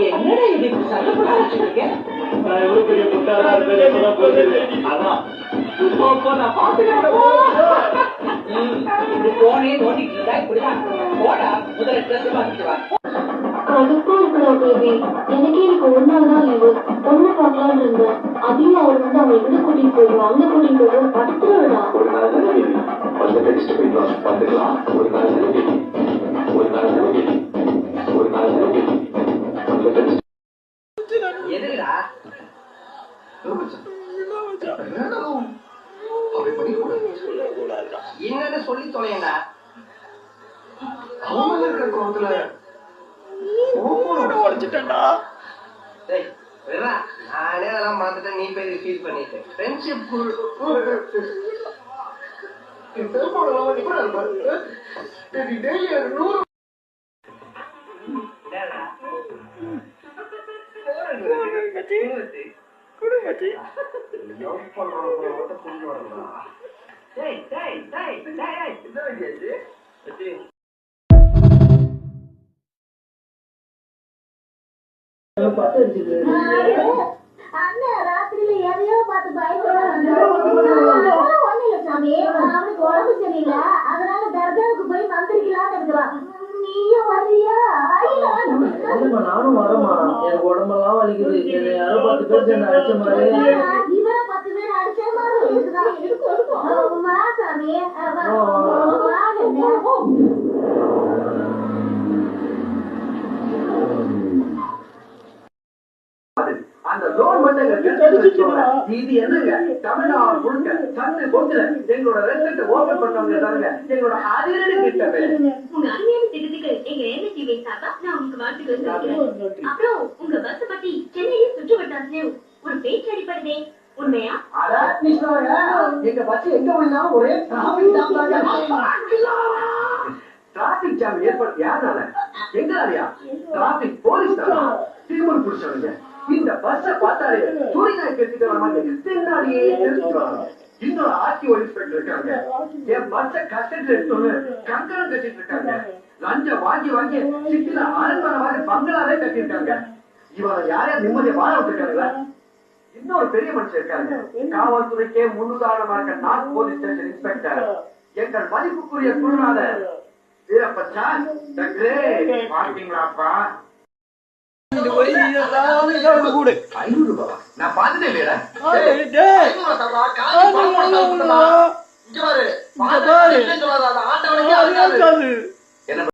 என்னடா இது இப்படி சண்டை போட ஆரம்பிச்சிருக்கீங்க? நான் எவ்வளவு பெரிய முட்டாளா இருந்தேன். அதான் நான் பாத்துக்கிறேன். இப்படி போனே நோண்டிட்டு இருந்தா இப்படிதான். போடா, முதல்ல ட்ரெஸ் பார்த்துட்டு வா. கடுப்பா இருக்குடா பேபி. எனக்கு ஒரு நாள் தான் லீவு. பொண்ணு பார்க்கலான்னு இருந்தேன். அதையும் அவர் வந்து அவங்க எங்க கூட்டிட்டு போயிடுவோம், அங்க கூட்டிட்டு போயிடுவோம். படுத்துருடா. ஒரு நாள் பார்த்துக்கலாம். ஒரு நாள் எதுடா என்னன்னு சொல்லி தொலைங்கடா. அவங்க இருக்கிற கோவத்துல படிச்சுட்டேன்டா. நானே அதெல்லாம் பார்த்துட்டு நீ போய் ஃபீல் பண்ணிட்டு ஃப்ரெண்ட்ஷிப் ராத்திரியில எதையோ பார்த்து பயப்படுறாங்க. அவனுக்கு உடம்பு சரியில்லை, அதனால தர்காவுக்கு போய் மந்திரிக்கலான்னு இருக்கிறான். நீயும் வரியா? நானும் வரமா. எனக்கு உடம்பெல்லாம் வலிக்குது. யாரோ 10 பேர் சேர்ந்து அடிச்ச மாதிரி. இவரை 10 பேர் அடிச்ச மாதிரி அந்த லோன் வந்து இது என்னங்க தமிழ்நாடு முழுக்க சந்து பொத்துல எங்களோட ரெஸ்டாரண்ட் ஓபன் பண்ணவங்க தாங்க எங்களோட அதிரடி திட்டமே. உங்க அருமையான திட்டத்துக்கு எங்க என்எஸ்டிவி சார்பா நான் உங்களுக்கு வாழ்த்துக்கள் சொல்றேன். அப்புறம் உங்க பஸ் பத்தி சென்னையை சுற்று வட்டாரத்துல ஒரு பேச்சு அடிப்படுதே, உண்மையா? எங்க பஸ் எங்க வந்தாலும் ஒரே டிராபிக் ஜாம் ஏற்படுத்தி யாருனால? எங்களாலயா? டிராபிக் போலீஸ் தான் திருமணம் புடிச்சவங்க. இந்த பஸ்ஸ பார்த்தாலே சூரியனாய் கட்டிட்டு வர மாதிரி பின்னாடியே நிறுத்துவாங்க. இன்னொரு ஆர்டிஓ இன்ஸ்பெக்டர் இருக்காங்க. என் பஸ்ஸ கட்டிட்டு எடுத்தோன்னு கங்கணம் கட்டிட்டு இருக்காங்க. லஞ்சம் வாங்கி வாங்கி சிட்டில அரண்மனை மாதிரி பங்களாவே கட்டிருக்காங்க. இவரை யாரையா நிம்மதியை வாழ விட்டுருக்காங்களா? இன்னொரு பெரிய மனுஷன் இருக்காங்க. காவல்துறைக்கே முன்னுதாரணமா இருக்க நார்த் போலீஸ் ஸ்டேஷன் இன்ஸ்பெக்டர் எங்கள் மதிப்புக்குரிய குழுநாதர் வீரப்பச்சான் தி கிரேட். பாத்தீங்களாப்பா? 500 ரூபாய் நான் பாத்துட்டே இல்லையா? இங்க பாரு, ஆண்டவனுக்கு